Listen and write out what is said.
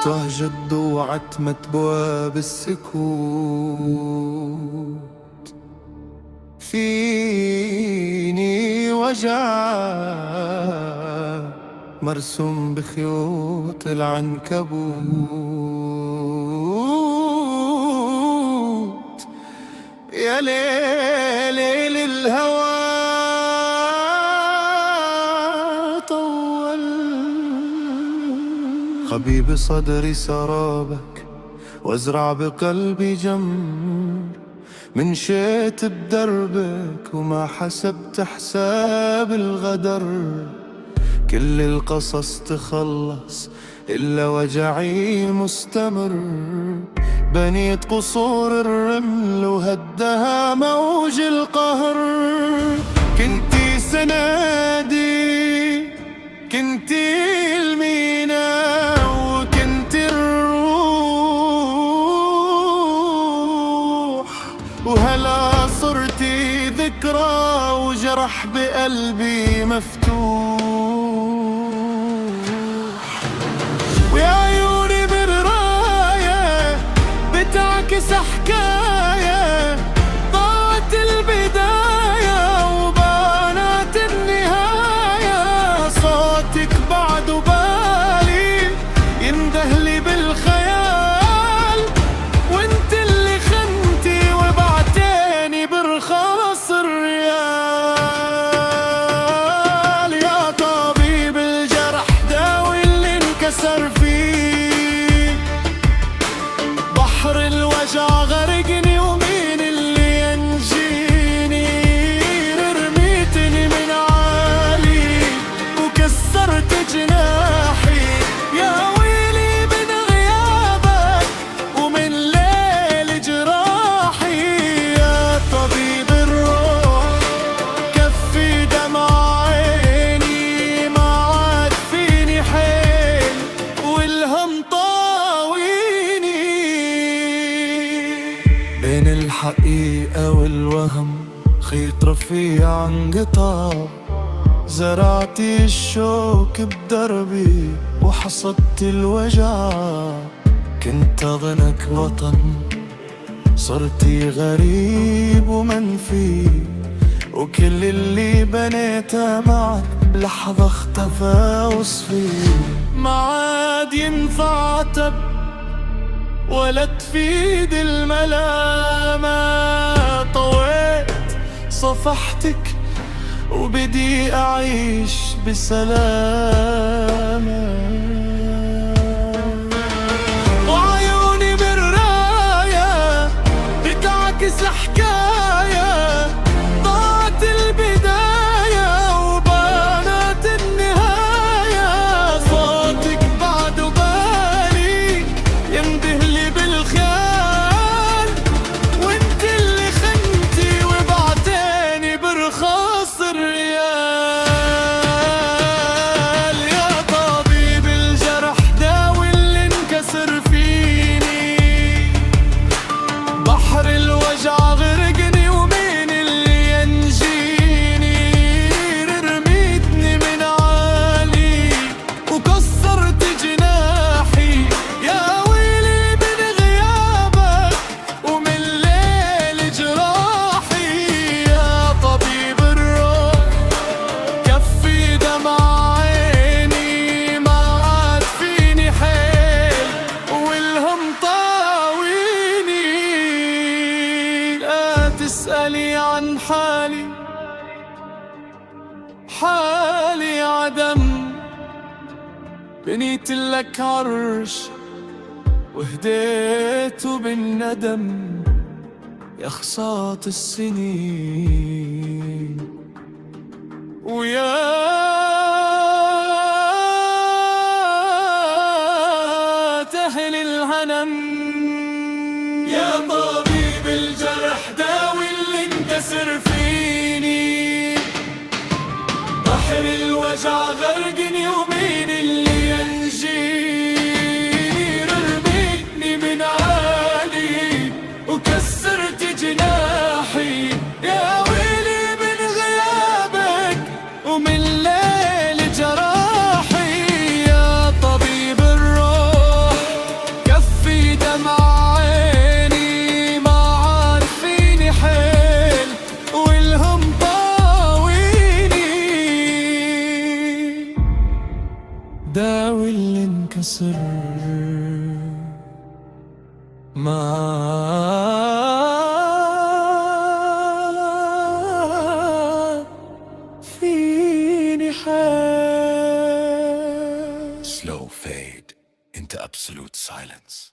تهجد وعتمة بواب السكوت، فيني وجع مرسوم بخيوط العنكبوت. يا ليل الهوى طول خبيب صدري سرابك، وازرع بقلبي جمر من شيت بدربك، وما حسبت حساب الغدر. كل القصص تخلص إلا وجعي مستمر، بنيت قصور الرمل وهدها موج القهر. كنتي سنادي، كنتي المينا، وكنتي الروح، وهلا صرتي ذكرى وجرح بقلبي مفتوح. ويا عيوني بالراية بتعكس حكاية، ضاعت البداية وبانت النهاية. صوتك بعد بالي يندهلي بالخيال، وانت اللي خنتي وبعتيني برخاص الريال. يا طبيب الجرح داوي اللي انكسر فيه، بحر الوجع غرقني ومين اللي ينجيني. رميتني من عالي وكسرت جناحي، يا ويلي من غيابك ومن ليل جراحي. يا طبيب الروح كفي دمع عيني، ما عاد فيني حيل والهم طاويني. بين الحقيقة والوهم خيط رفيع انقطع، زرعتي الشوك بدربي وحصدت الوجع. كنت أظنك وطن، صرتي غريب ومنفي، وكل اللي بنيته معك بلحظة اختفى وصفي. ما عاد ينفع عتب ولا تفيد الملامة، طويت صفحتك وبدي أعيش بسلامة. وعيوني بالراية بتعكس حكاية، ضاعت البداية وبانت النهاية. صوتك بعد بالي يندهلي بالخيال، وانت اللي خنتي وبعتيني برخاص الريال. يا طبيب الجرح داوي اللي انكسر فيني، بحر الوجع غرقني ومين اللي ينجيني. رميتني من عالي وكسرت جناحي، يا ويلي من غيابك ومن ليل جراحي. يا طبيب الروح كفي دمع عيني، ما عاد فيني حيل والهم طاويني. لا تسألي عن حالي، حالي عدم. بنيت لك عرش وهديته بالندم، يا خسارة السنين ويا تهل الهنم. يا طبيب الجرح داوي اللي انكسر فيني، بحر الوجع غرقني ومين اللي ينجيني. رميتني من عالي داوي اللي انكسر ما فيني حال. Slow fade into absolute silence.